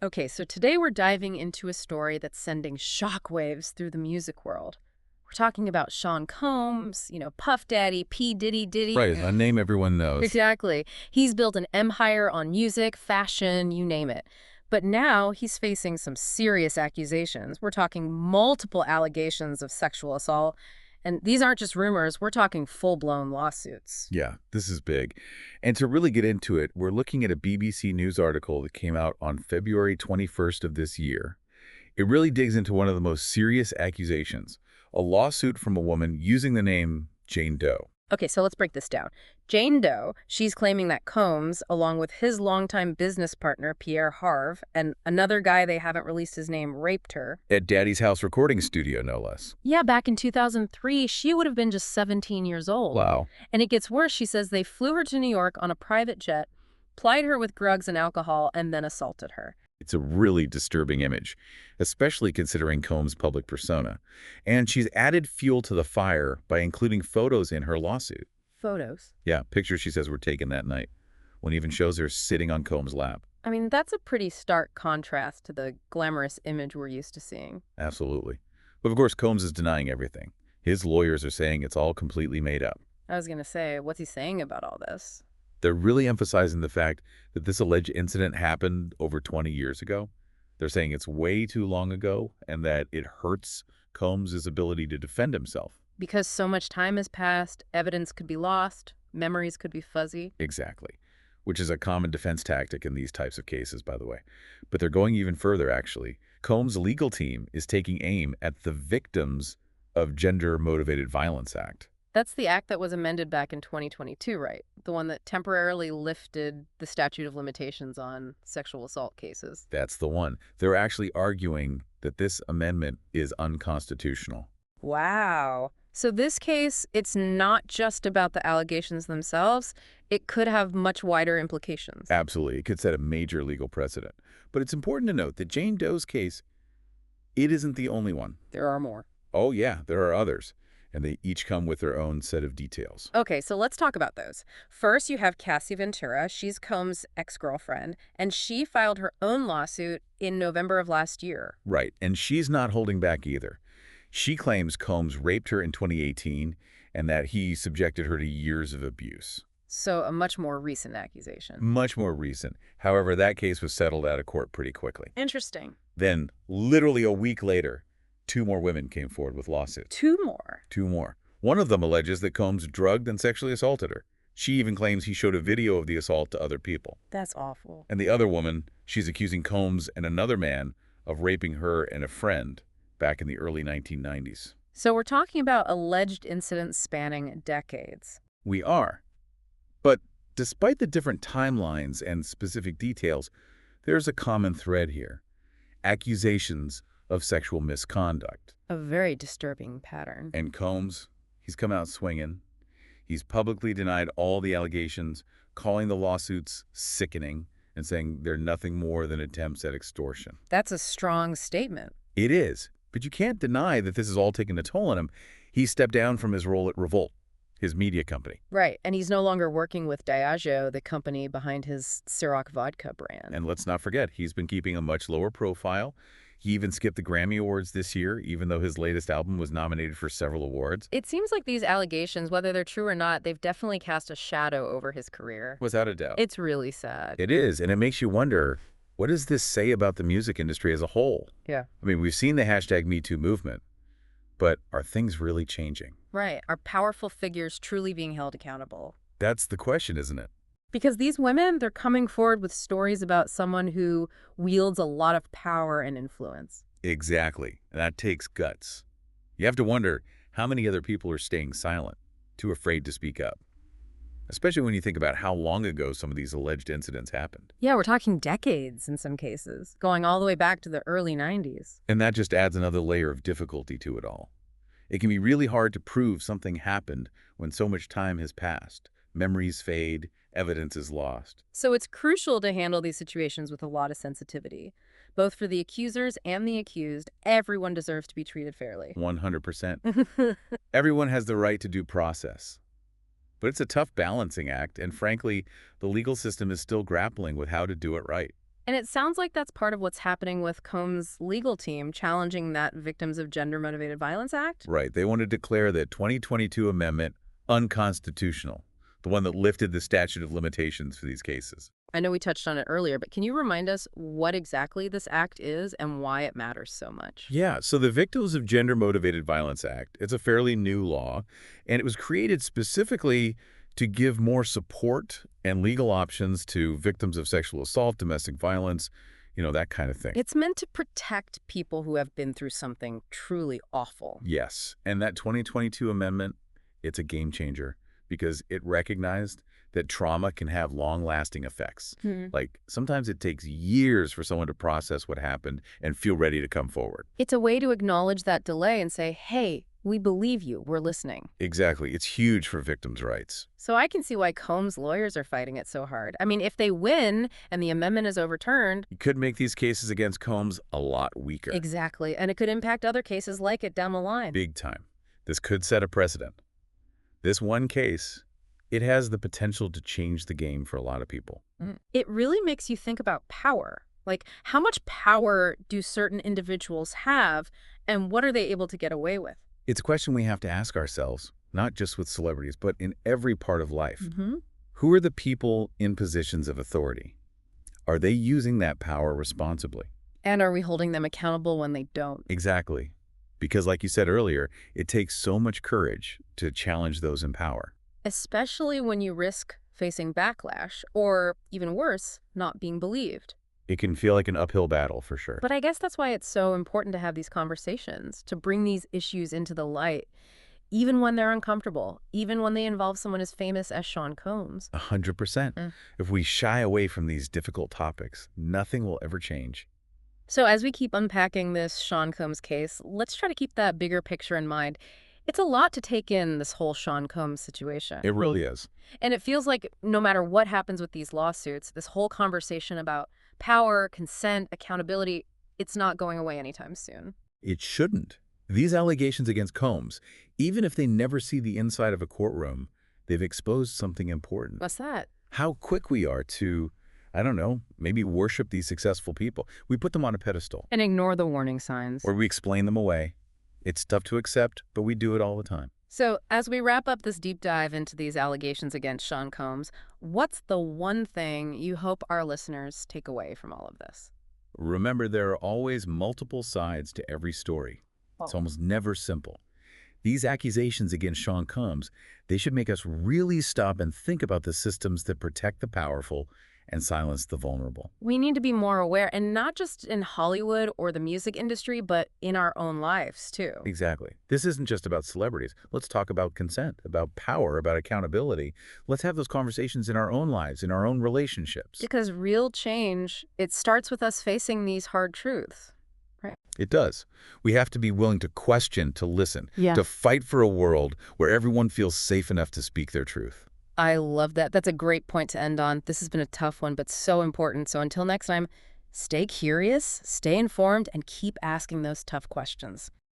Okay, so today we're diving into a story that's sending shockwaves through the music world. We're talking about Sean Combs, Puff Daddy, P. Diddy Diddy. Right, a name everyone knows. Exactly. He's built an empire on music, fashion, you name it. But now he's facing some serious accusations. We're talking multiple allegations of sexual assault. And these aren't just rumors, we're talking full-blown lawsuits. Yeah, this is big. And to really get into it, we're looking at a BBC News article that came out on February 21st of this year. It really digs into one of the most serious accusations, a lawsuit from a woman using the name Jane Doe. Okay, so let's break this down. Jane Doe, she's claiming that Combs, along with his longtime business partner, Pierre Harve, and another guy they haven't released his name, raped her. At Daddy's House recording studio, no less. Yeah, back in 2003, she would have been just 17 years old. Wow. And it gets worse. She says they flew her to New York on a private jet, plied her with drugs and alcohol, and then assaulted her. It's a really disturbing image, especially considering Combs' public persona. And she's added fuel to the fire by including photos in her lawsuit. Photos? Yeah, pictures she says were taken that night. One even shows her sitting on Combs' lap. I mean, that's a pretty stark contrast to the glamorous image we're used to seeing. Absolutely. But of course, Combs is denying everything. His lawyers are saying it's all completely made up. I was going to say, what's he saying about all this? They're really emphasizing the fact that this alleged incident happened over 20 years ago. They're saying it's way too long ago and that it hurts Combs' ability to defend himself. Because so much time has passed, evidence could be lost, memories could be fuzzy. Exactly. Which is a common defense tactic in these types of cases, by the way. But they're going even further, actually. Combs' legal team is taking aim at the victims of Gender-Motivated Violence Act. That's the act that was amended back in 2022, right? The one that temporarily lifted the statute of limitations on sexual assault cases. That's the one. They're actually arguing that this amendment is unconstitutional. Wow. So this case, it's not just about the allegations themselves. It could have much wider implications. Absolutely. It could set a major legal precedent. But it's important to note that Jane Doe's case, it isn't the only one. There are more. Oh, yeah, there are others. And they each come with their own set of details. Okay, so let's talk about those. First, you have Cassie Ventura. She's Combs' ex-girlfriend, and she filed her own lawsuit in November of last year. Right, and she's not holding back either. She claims Combs raped her in 2018 and that he subjected her to years of abuse. So a much more recent accusation. Much more recent. However, that case was settled out of court pretty quickly. Interesting. Then, literally a week later, 2 more women came forward with lawsuits. 2 more? 2 more. One of them alleges that Combs drugged and sexually assaulted her. She even claims he showed a video of the assault to other people. That's awful. And the other woman, she's accusing Combs and another man of raping her and a friend back in the early 1990s. So we're talking about alleged incidents spanning decades. We are. But despite the different timelines and specific details, there's a common thread here. Accusations of sexual misconduct. A very disturbing pattern. And Combs, he's come out swinging. He's publicly denied all the allegations, calling the lawsuits sickening and saying they're nothing more than attempts at extortion. That's a strong statement. It is, but you can't deny that this has all taken a toll on him. He stepped down from his role at Revolt, his media company. Right, and he's no longer working with Diageo, the company behind his Ciroc vodka brand. And let's not forget, he's been keeping a much lower profile. He even skipped the Grammy Awards this year, even though his latest album was nominated for several awards. It seems like these allegations, whether they're true or not, they've definitely cast a shadow over his career. Without a doubt. It's really sad. It is, and it makes you wonder, what does this say about the music industry as a whole? Yeah. I mean, we've seen the #MeToo movement, but are things really changing? Right. Are powerful figures truly being held accountable? That's the question, isn't it? Because these women, they're coming forward with stories about someone who wields a lot of power and influence. Exactly. And that takes guts. You have to wonder how many other people are staying silent, too afraid to speak up. Especially when you think about how long ago some of these alleged incidents happened. Yeah, we're talking decades in some cases, going all the way back to the early 90s. And that just adds another layer of difficulty to it all. It can be really hard to prove something happened when so much time has passed. Memories fade, evidence is lost. So it's crucial to handle these situations with a lot of sensitivity. Both for the accusers and the accused, everyone deserves to be treated fairly. 100%. Everyone has the right to due process. But it's a tough balancing act, and frankly, the legal system is still grappling with how to do it right. And it sounds like that's part of what's happening with Combs' legal team challenging that Victims of Gender-Motivated Violence Act. Right. They want to declare the 2022 amendment unconstitutional, the one that lifted the statute of limitations for these cases. I know we touched on it earlier, but can you remind us what exactly this act is and why it matters so much? Yeah, so the Victims of Gender-Motivated Violence Act, it's a fairly new law, and it was created specifically to give more support and legal options to victims of sexual assault, domestic violence, that kind of thing. It's meant to protect people who have been through something truly awful. Yes, and that 2022 amendment, it's a game changer because it recognized that trauma can have long-lasting effects. Like, sometimes it takes years for someone to process what happened and feel ready to come forward. It's a way to acknowledge that delay and say, hey, we believe you, we're listening. Exactly. It's huge for victims' rights. So I can see why Combs' lawyers are fighting it so hard. I mean, if they win and the amendment is overturned. You could make these cases against Combs a lot weaker. Exactly. And it could impact other cases like it down the line. Big time. This could set a precedent. This one case, it has the potential to change the game for a lot of people. It really makes you think about power. Like, how much power do certain individuals have, and what are they able to get away with? It's a question we have to ask ourselves, not just with celebrities, but in every part of life. Who are the people in positions of authority? Are they using that power responsibly? And are we holding them accountable when they don't? Exactly. Because like you said earlier, it takes so much courage to challenge those in power. Especially when you risk facing backlash, or even worse, not being believed. It can feel like an uphill battle for sure. But I guess that's why it's so important to have these conversations, to bring these issues into the light, even when they're uncomfortable, even when they involve someone as famous as Sean Combs. 100%. If we shy away from these difficult topics, nothing will ever change. So as we keep unpacking this Sean Combs case, let's try to keep that bigger picture in mind. It's a lot to take in, this whole Sean Combs situation. It really is. And it feels like no matter what happens with these lawsuits, this whole conversation about power, consent, accountability, it's not going away anytime soon. It shouldn't. These allegations against Combs, even if they never see the inside of a courtroom, they've exposed something important. What's that? How quick we are to, I don't know, maybe worship these successful people. We put them on a pedestal. And ignore the warning signs. Or we explain them away. It's tough to accept, but we do it all the time. So as we wrap up this deep dive into these allegations against Sean Combs, what's the one thing you hope our listeners take away from all of this? Remember, there are always multiple sides to every story. It's almost never simple. These accusations against Sean Combs, they should make us really stop and think about the systems that protect the powerful and silence the vulnerable. We need to be more aware, and not just in Hollywood or the music industry, but in our own lives, too. Exactly. This isn't just about celebrities. Let's talk about consent, about power, about accountability. Let's have those conversations in our own lives, in our own relationships. Because real change, it starts with us facing these hard truths. Right. It does. We have to be willing to question, to listen, Yeah. to fight for a world where everyone feels safe enough to speak their truth. I love that. That's a great point to end on. This has been a tough one, but so important. So until next time, stay curious, stay informed, and keep asking those tough questions.